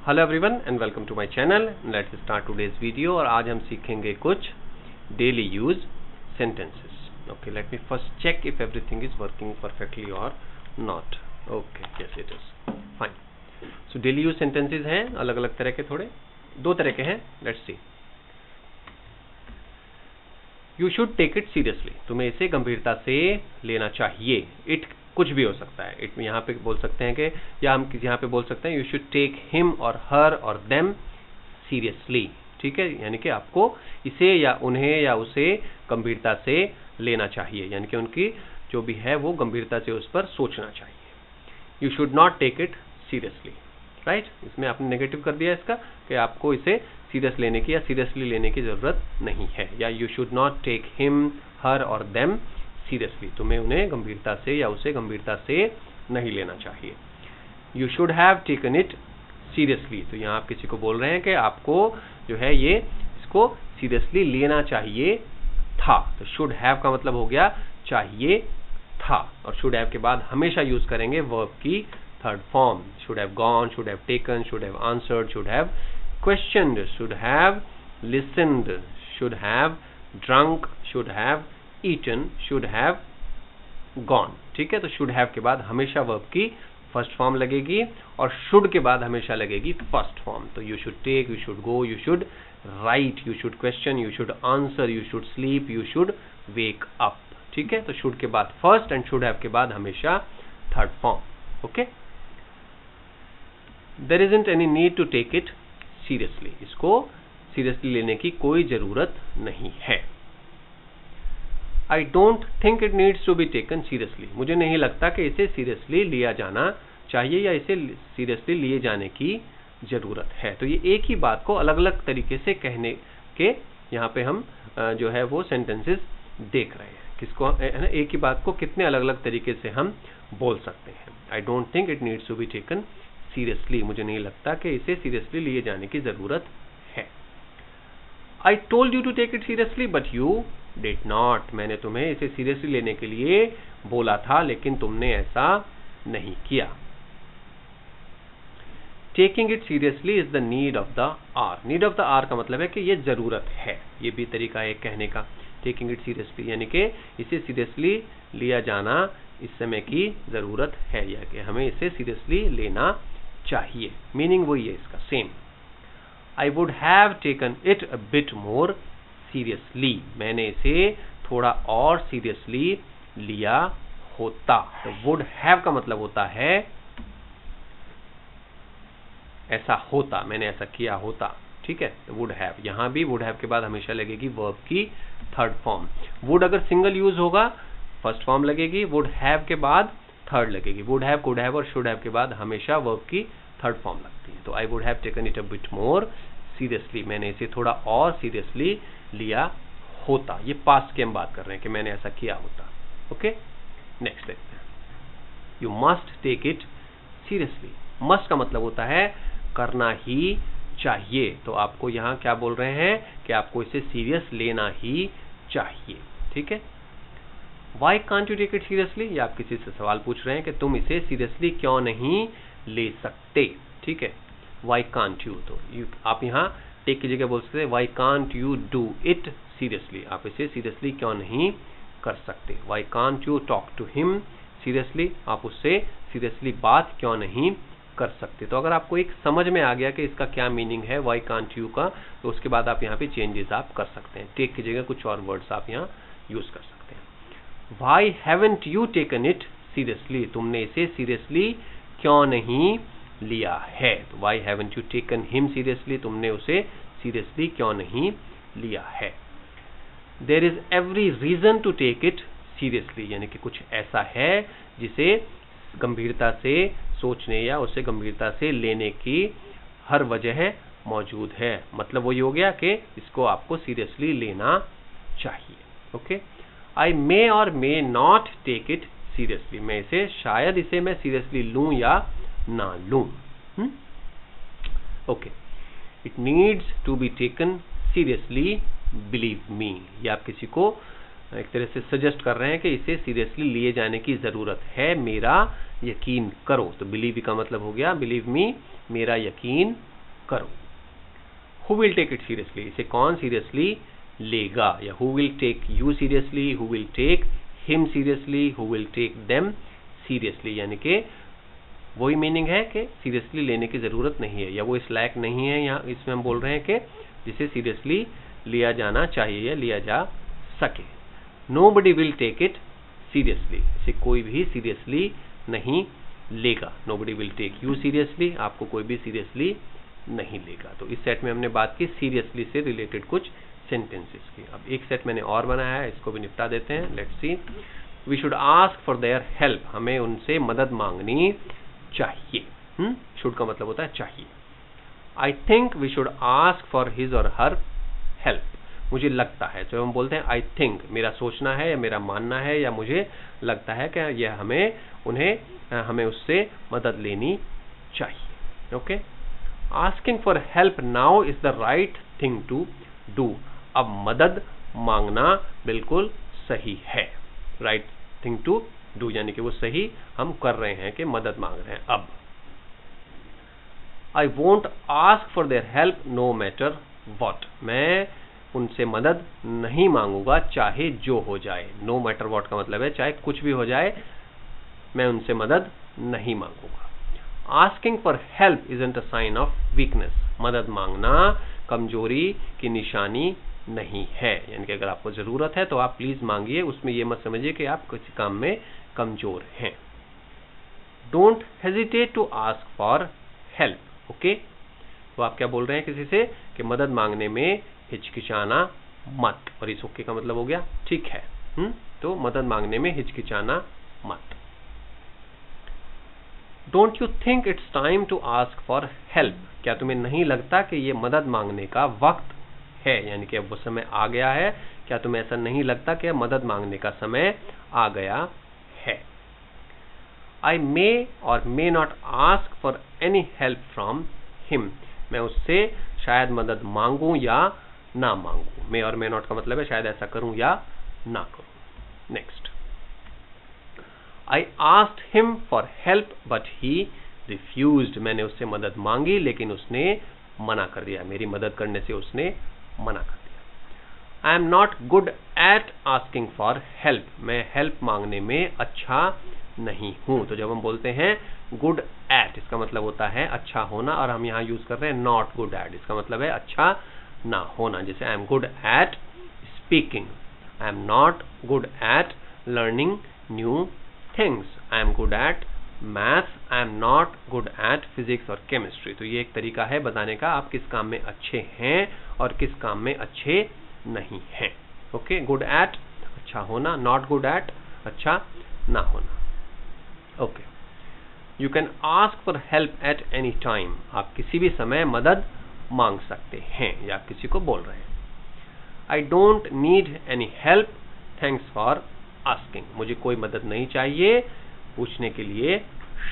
Hello everyone and welcome to my channel. Let's start today's video और आज हम सीखेंगे कुछ daily use sentences. Okay, let me first check if everything is working perfectly और not. Okay, yes it is fine. So daily use sentences हैं अलग अलग तरह के, थोड़े दो तरह के हैं। Let's see. You should take it seriously, तुम्हें इसे गंभीरता से लेना चाहिए। इट कुछ भी हो सकता है। इट यहाँ पे बोल सकते हैं कि, या हम यहाँ पे बोल सकते हैं यू शुड टेक हिम और हर और देम सीरियसली। ठीक है, यानी कि आपको इसे या उन्हें या उसे गंभीरता से लेना चाहिए, यानी कि उनकी जो भी है वो गंभीरता से उस पर सोचना चाहिए। You should not take it seriously, right. इसमें आपने नेगेटिव कर दिया इसका कि आपको इसे सीरियस लेने की या सीरियसली लेने की जरूरत नहीं है। या you should not take him her or them seriously, तुम्हें उन्हें गंभीरता से या उसे गंभीरता से नहीं लेना चाहिए। You should have taken it seriously, तो यहाँ आप किसी को बोल रहे हैं कि आपको जो है ये इसको सीरियसली लेना चाहिए था। तो शुड हैव का मतलब हो गया चाहिए था, और शुड हैव के बाद हमेशा यूज करेंगे वर्ब की third form. Should have gone, should have taken, should have answered, should have questioned, should have listened, should have drunk, should have eaten, should have gone. ठीक है, तो शुड हैव के बाद हमेशा वर्ब की first form लगेगी और should के बाद हमेशा लगेगी फर्स्ट फॉर्म। तो you should take, you should go, you should write, you should question, you should answer, you should sleep, you should wake up. ठीक है, तो शुड के बाद फर्स्ट एंड शुड हैव के बाद हमेशा third form. Okay, there isn't any need to take it seriously, इसको seriously लेने की कोई जरूरत नहीं है। I don't think it needs to be taken seriously, मुझे नहीं लगता कि इसे सीरियसली लिया जाना चाहिए या इसे सीरियसली लिए जाने की जरूरत है। तो ये एक ही बात को अलग अलग तरीके से कहने के यहाँ पे हम जो है वो सेंटेंसेस देख रहे हैं। किसको है ना, एक ही बात को कितने अलग अलग तरीके से हम बोल सकते हैं। I don't think it needs to be taken seriously, मुझे नहीं लगता कि इसे सीरियसली लिए जाने की जरूरत है। I told you to take it seriously but you did not, मैंने तुम्हें इसे सीरियसली लेने के लिए बोला था लेकिन तुमने ऐसा नहीं किया। Taking it seriously is the need of the hour, need of the hour का मतलब है कि ये जरूरत है। ये भी तरीका है कहने का, taking it seriously यानी कि इसे सीरियसली लिया जाना इस समय की जरूरत है, या कि हमें इसे सीरियसली लेना चाहिए। मीनिंग वही है इसका, same. I would have taken it a bit more seriously, मैंने इसे थोड़ा और सीरियसली लिया होता। तो would have का मतलब होता है ऐसा होता, मैंने ऐसा किया होता। ठीक है, तो would have, यहां भी would have के बाद हमेशा लगेगी वर्ब की थर्ड फॉर्म। would अगर सिंगल यूज होगा फर्स्ट फॉर्म लगेगी, would have के बाद थर्ड लगेगी। would have, could have और should have के बाद हमेशा वर्ब की थर्ड फॉर्म लगती है। तो I would have taken it a bit more seriously, मैंने इसे थोड़ा और सीरियसली लिया होता। ये पास्ट की हम बात कर रहे हैं कि मैंने ऐसा किया होता। ओके, नेक्स्ट देखते हैं। You must take it seriously, must का मतलब होता है करना ही चाहिए। तो आपको यहाँ क्या बोल रहे हैं कि आपको इसे सीरियस लेना ही चाहिए। ठीक है, why can't you take it seriously, या आप किसी से सवाल पूछ रहे हैं कि तुम इसे सीरियसली क्यों नहीं ले सकते। ठीक है, वाई कांट यू, तो आप यहाँ टेक की जगह बोल सकते हैं why can't you do it seriously, आप इसे सीरियसली क्यों नहीं कर सकते। Why can't you talk to him seriously, आप उससे सीरियसली बात क्यों नहीं कर सकते। तो अगर आपको एक समझ में आ गया कि इसका क्या मीनिंग है वाई कांट यू का, तो उसके बाद आप यहाँ पे चेंजेस आप कर सकते हैं। टेक की जगह कुछ और वर्ड्स आप यहाँ यूज कर सकते हैं। Why haven't you taken it seriously, तुमने इसे सीरियसली क्यों नहीं लिया है। तो why haven't you taken him seriously, तुमने उसे सीरियसली क्यों नहीं लिया है। There is every reason to take it seriously, यानी कि कुछ ऐसा है जिसे गंभीरता से सोचने या उसे गंभीरता से लेने की हर वजह मौजूद है। मतलब वही हो गया कि इसको आपको सीरियसली लेना चाहिए। Okay, I may or may not take it seriously, मैं इसे शायद इसे मैं सीरियसली लूं या ना लूं। Okay, it needs to be taken seriously believe me, या आप किसी को एक तरह से सजेस्ट कर रहे हैं कि इसे सीरियसली लिए जाने की जरूरत है, मेरा यकीन करो। तो बिलीव का मतलब हो गया बिलीव मी, मेरा यकीन करो। Who will take it seriously, इसे कौन सीरियसली लेगा, या who will take you seriously, who will take him seriously, who will take them seriously, यानी कि वही मीनिंग है कि सीरियसली लेने की जरूरत नहीं है या वो इस लायक नहीं है, या इसमें हम बोल रहे हैं कि जिसे सीरियसली लिया जाना चाहिए या लिया जा सके। Nobody will take it seriously, इसे कोई भी सीरियसली नहीं लेगा। Nobody will take you seriously, आपको कोई भी सीरियसली नहीं लेगा। तो इस सेट में हमने बात की सीरियसली से रिलेटेड कुछ सेंटेंसेस की। अब एक सेट मैंने और बनाया है, इसको भी निपटा देते हैं। Let's see. We should ask for their help, हमें उनसे मदद मांगनी चाहिए। शुड का मतलब होता है चाहिए। I think we should ask for his or her help, मुझे लगता है, जब हम बोलते हैं आई थिंक, मेरा सोचना है या मेरा मानना है या मुझे लगता है कि यह हमें उससे मदद लेनी चाहिए। Okay, asking for help now is the right thing to do, अब मदद मांगना बिल्कुल सही है। राइट थिंग टू डू यानी कि वो सही हम कर रहे हैं कि मदद मांग रहे हैं। अब I won't ask for their help no matter what, मैं उनसे मदद नहीं मांगूंगा चाहे जो हो जाए। नो मैटर व्हाट का मतलब है चाहे कुछ भी हो जाए, मैं उनसे मदद नहीं मांगूंगा। Asking for help isn't a sign of weakness, मदद मांगना कमजोरी की निशानी नहीं है, यानी कि अगर आपको जरूरत है तो आप प्लीज मांगिए, उसमें यह मत समझिए कि आप किसी काम में कमजोर हैं। Don't hesitate to ask for help, okay, तो आप क्या बोल रहे हैं किसी से कि मदद मांगने में हिचकिचाना मत, और इस ओके का मतलब हो गया ठीक है। तो मदद मांगने में हिचकिचाना मत। Don't you think it's time to ask for help, क्या तुम्हें नहीं लगता कि ये मदद मांगने का वक्त है, यानी कि अब वो समय आ गया है, क्या तुम्हें ऐसा नहीं लगता कि मदद मांगने का समय आ गया है। आई may or may not ask for any help from him, मैं उससे शायद मदद मांगूं या ना मांगूं। मे और मे नॉट का मतलब है शायद ऐसा करूं या ना करूं। Next, I asked him for help but he refused, मैंने उससे मदद मांगी लेकिन उसने मना कर दिया, मेरी मदद करने से उसने मना कर दिया। I am not good at asking for help, मैं हेल्प मांगने में अच्छा नहीं हूं। तो जब हम बोलते हैं गुड एट, इसका मतलब होता है अच्छा होना, और हम यहाँ यूज कर रहे हैं नॉट गुड एट, इसका मतलब है अच्छा ना होना। जैसे I am good at speaking, I am not good at learning new things, I am good at maths, I am not good at physics और केमिस्ट्री। तो ये एक तरीका है बताने का आप किस काम में अच्छे हैं और किस काम में अच्छे नहीं हैं। ओके, गुड एट अच्छा होना, नॉट गुड एट अच्छा ना होना। Okay, you can ask for help at any time, आप किसी भी समय मदद मांग सकते हैं या आप किसी को बोल रहे हैं। I don't need any help, thanks for asking, मुझे कोई मदद नहीं चाहिए, पूछने के लिए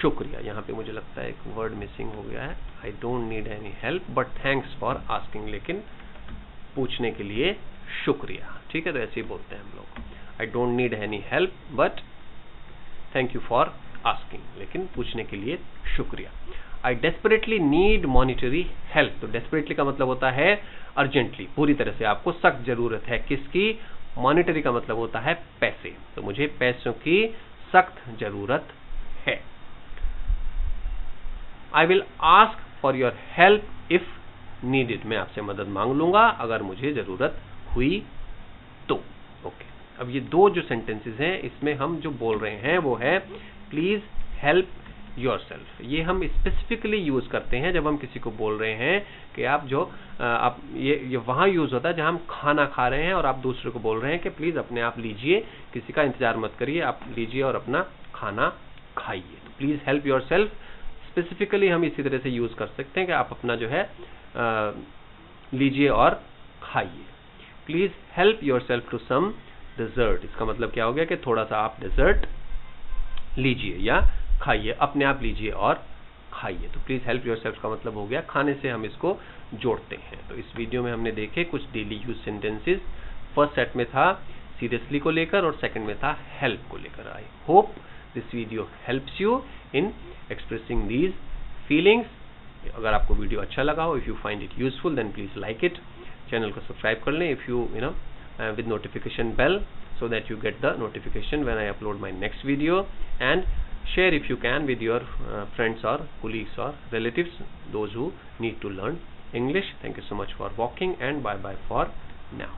शुक्रिया। यहाँ पे मुझे लगता है एक वर्ड मिसिंग हो गया है, I don't need any help but thanks for asking, लेकिन पूछने के लिए शुक्रिया। ठीक है, तो ऐसे ही बोलते हैं हम लोग, I don't need any help but thank you for asking, लेकिन पूछने के लिए शुक्रिया। आई डेस्परेटली नीड मॉनिटरी हेल्प, तो डेस्परेटली का मतलब होता है अर्जेंटली, पूरी तरह से आपको सख्त जरूरत है किसकी, मॉनिटरी का मतलब होता है पैसे, तो मुझे पैसों की सख्त जरूरत है। I will ask for your help if needed, मैं आपसे मदद मांग लूंगा अगर मुझे जरूरत हुई तो। ओके, अब ये दो जो सेंटेंसेस हैं इसमें हम जो बोल रहे हैं वो है प्लीज हेल्प योरसेल्फ। ये हम स्पेसिफिकली यूज करते हैं जब हम किसी को बोल रहे हैं कि आप जो आप ये वहां यूज होता है जहां हम खाना खा रहे हैं और आप दूसरे को बोल रहे हैं कि प्लीज अपने आप लीजिए, किसी का इंतजार मत करिए, आप लीजिए और अपना खाना खाइए। तो प्लीज हेल्प योरसेल्फ स्पेसिफिकली हम इसी तरह से यूज कर सकते हैं कि आप अपना जो है लीजिए और खाइए। Please help yourself to some dessert, इसका मतलब क्या हो गया कि थोड़ा सा आप डेजर्ट लीजिए या खाइए, अपने आप लीजिए और खाइए। तो प्लीज हेल्प योरसेल्फ का मतलब हो गया खाने से हम इसको जोड़ते हैं। तो इस वीडियो में हमने देखे कुछ daily use sentences. First set में था सीरियसली को लेकर और सेकंड में था हेल्प को लेकर। I hope this video helps you in expressing these feelings अगर आपको वीडियो अच्छा लगा हो, if you find it useful then please like it, channel को सब्सक्राइब कर लें if you know with notification bell so that you get the notification when I upload my next video, and share if you can with your friends or colleagues or relatives, those who need to learn English. Thank you so much for watching, and bye bye for now.